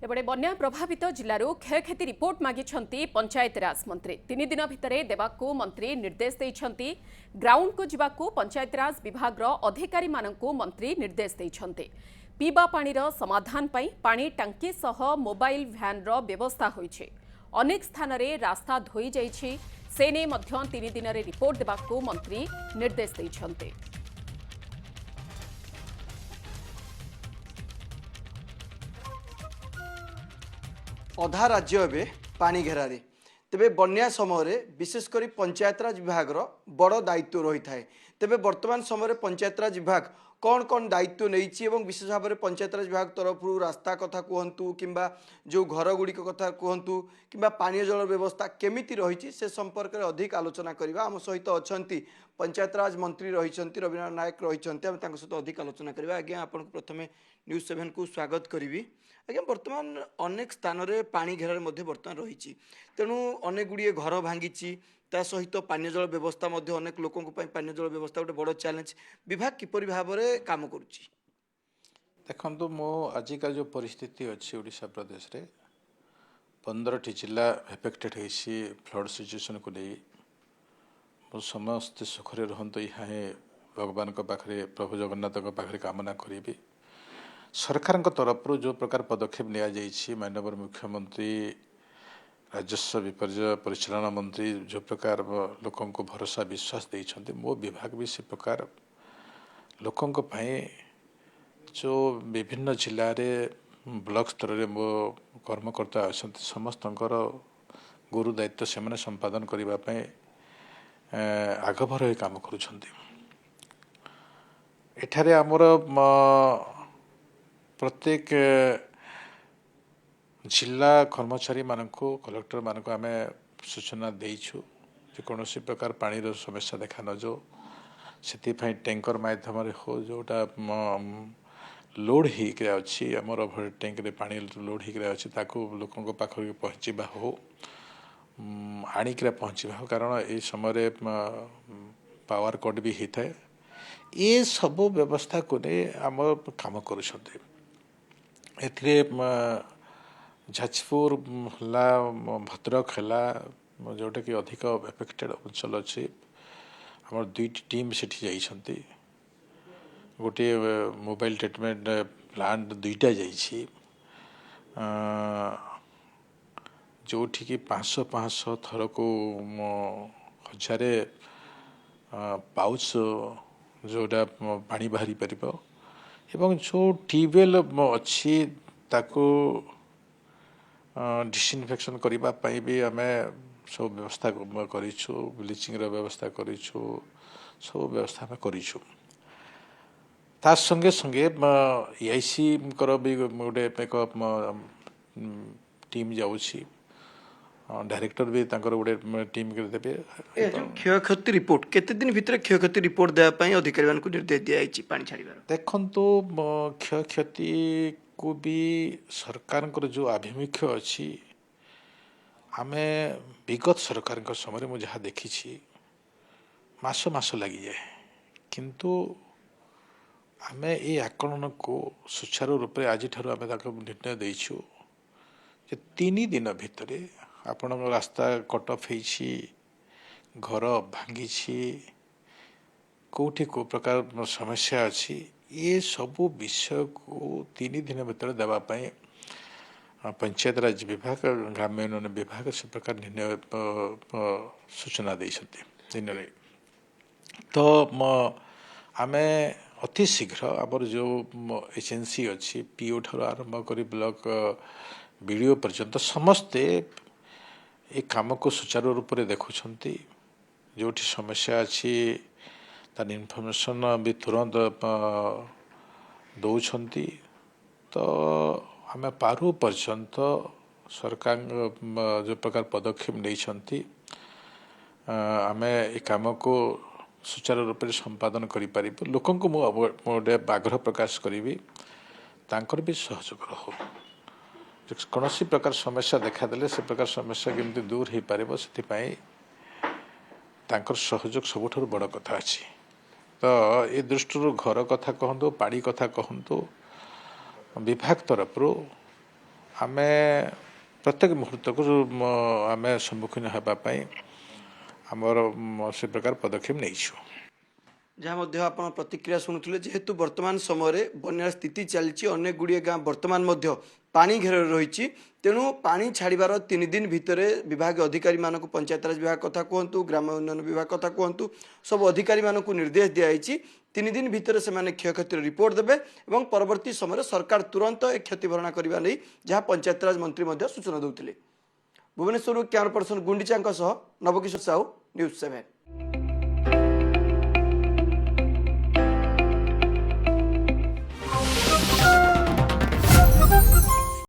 तेबड़े बन्या प्रभावित जिलूर क्षयक्षति रिपोर्ट मागिछंती पंचायतराज मंत्री 3 दिन भितर देवाकू मंत्री निर्देश देइछंती। ग्राउंड को जिबाकू पंचायतराज विभाग अधिकारी मानकू मंत्री निर्देश देइछंती। पीवा पानीर समाधान पई पानी टांकी सह मोबाइल भ्यान रो व्यवस्था होइछे। अनेक स्थान रे रास्ता धोई जाइछि। सेने मध्य 3 दिन रे रिपोर्ट देबाकू मंत्री निर्देश देइछंती। अधा राज्य एवं पानी घेरारे तेबे बन्या समय विशेषकर पंचायतराज विभाग बड़ दायित्व रही है। तेबे वर्तमान समय पंचायतराज विभाग कौन कौन दायित्व नहीं विशेष भाव में पंचायतराज विभाग तरफ रास्ता कथा कहतु कि जो घर गुड़िक कथा कहतु कि पानीय जल व्यवस्था केमिति रही से संपर्क में अधिक आलोचना करवा आम सहित अच्छा पंचायतराज मंत्री रही रवीन्द्र नायक रही सहित अधिक आलोचना करवा। आज्ञा आपको प्रथम न्यूज 7 को स्वागत करी। आज्ञा बर्तमान अनेक स्थान में पानी घेरार बर्तमान रही तेणु अनेक गुड़िए घर भांगी ता सहित पानीय जल व्यवस्था अनेक लोकों पानीय जल व्यवस्था गोटे बड़ चैलेंज विभाग किपरि भाव में काम करुच्ची देखो मो आजिका जो परिस्थिति अच्छी ओडिशा प्रदेश रे 15टी जिला एफेक्टेड होइसी फ्लड सिचुएशन को नहीं मो समस्त सुखरे रहंतो यहाँ भगवान पाखे प्रभु जगन्नाथ पाखे कामना करी। सरकार तरफ जो प्रकार पदक्षेप लिया जाइए माननीय मुख्यमंत्री राजस्व विपर्य परिचालना मंत्री जो प्रकार लोकों को भरोसा विश्वास देइछन्ति मो विभाग भी से प्रकार लोकों जो विभिन्न जिले में ब्लॉक स्तर में मो कर्मकर्ता अच्छा समस्त गुरु दायित्व से मैंने संपादन करने आगभर काम करुछन्ति। एठारे आमर प्रत्येक जिला कर्मचारी मानक कलेक्टर मानक आम सूचना देइछु जे कौन प्रकार पानी समस्या देखा न जो से टैंकर माध्यम हो जोटा लोड होकर अच्छी आमर ओभर टैंक रे पानी लोड होकर अच्छी लोकों पाखर पहुँचवा हो आणिक पहुँचवा हो कारण ये समय पावर कट भी होता है। ये सब व्यवस्था को नहीं आम काम करुछन्ति। एथिरे जाजपुर है भद्रक है जोटा कि अधिक एफेक्टेड अंचल अच्छी आम 2टी टीम सेठी जाइछन्ति। गोटे मोबाइल ट्रीटमेंट प्लांट 2टा जाइछि जोठी कि 500 थर को 1000 पाउच जोटा पानी बाहरी पार एवं जो ट्यूबवेल अच्छी ताको डिसइनफेक्शन करने भी आम सब व्यवस्था करूँ ब्लीचिंग व्यवस्था करूँ सब व्यवस्था आम करूँ। ता संगे संगे एआईसी भी गोटे एक टीम जाऊँगी डायरेक्टर भी गोटे टीम देवे। क्षयक्षति रिपोर्ट केते दिन भितर क्षयक्षति रिपोर्ट देवाई अधिकारी मानक निर्देश दिखाई पानी छाड़बार देखो क्षयक्षति को भी सरकार जो आभिमुख्य अच्छी आम विगत सरकार समय मुझे जहाँ देखी मास मास लगी जाए किंतु आम ये आकलन को सुचारू रूप से आज आम निर्णय देचु 3 दिन भितर आपण रास्ता कट ऑफ घर भांगी कौटी को प्रकार समस्या अच्छी ये सबू विषय को 3 दिन भीतर देवाई पंचायतराज विभाग ग्राम्य उन्नयन विभाग से प्रकार निर्णय सूचना देते दिन तो आम अति शीघ्र आमर जो एजेंसी अच्छी पीओ ठार आरंभ कर ब्लॉक बीडीओ पर्यंत समस्ते ये काम को सुचारू रूप से देखुंट जो समस्या अच्छी तार इनफर्मेशन भी तुरंत दौरान तो आम पारु पर्यंत सरकार जो प्रकार पदक्षेप नहीं आम ये कम को सुचारू रूप से संपादन करें लोकों को मुझे आग्रह प्रकाश करी भी सहयोग हो कौन प्रकार समस्या देखादेले से प्रकार समस्या केमती दूर हो पार से सहयोग सबुठ बड़ कथा अच्छी। तो ये दृष्टि घर कथा कहतु पानी कथा कहतु विभाग तरफ ଆମେ ପ୍ରତ୍ୟେକ ମୁହୂର୍ତ୍ତକୁ ଆମେ ସମ୍ମୁଖୀନ ହେବା ପାଇଁ ଆମର ସେ ପ୍ରକାର ପଦକ୍ଷେପ ନେଇଛୁ। ଯାହା ମଧ୍ୟ ଆପଣ ପ୍ରତିକ୍ରିୟା ଶୁଣୁଥିଲେ, ଯେହେତୁ ବର୍ତ୍ତମାନ ସମୟରେ ବନ୍ୟାର ସ୍ଥିତି ଚାଲିଛି, ଅନେକ ଗୁଡ଼ିଏ ଗାଁ ବର୍ତ୍ତମାନ ମଧ୍ୟ ପାଣି ଘେରରେ ରହିଛି, ତେଣୁ ପାଣି ଛାଡ଼ିବାର 3 ଦିନ ଭିତରେ ବିଭାଗୀୟ ଅଧିକାରୀମାନଙ୍କୁ ପଞ୍ଚାୟତରାଜ ବିଭାଗ କଥା କୁହନ୍ତୁ, ଗ୍ରାମ ଉନ୍ନୟନ ବିଭାଗ କଥା କୁହନ୍ତୁ, ସବୁ ଅଧିକାରୀମାନଙ୍କୁ ନିର୍ଦ୍ଦେଶ ଦିଆଯାଇଛି 3 ଦିନ ଭିତରେ ସେମାନେ କ୍ଷୟକ୍ଷତିର ରିପୋର୍ଟ ଦେବେ ଏବଂ ପରବର୍ତ୍ତୀ ସମୟରେ ସରକାର ତୁରନ୍ତ ଏ କ୍ଷତି ଭରଣା କରିବା ନେଇ ଯାହା ପଞ୍ଚାୟତରାଜ ମନ୍ତ୍ରୀ ମଧ୍ୟ ସୂଚନା ଦେଉଥିଲେ। ଭୁବନେଶ୍ୱରରୁ କ୍ୟାମରା ପର୍ସନ ଗୁଣ୍ଡିଚାଙ୍କ ସହ ନବକିଶୋର ସାହୁ, ନ୍ୟୁଜ୍ 7।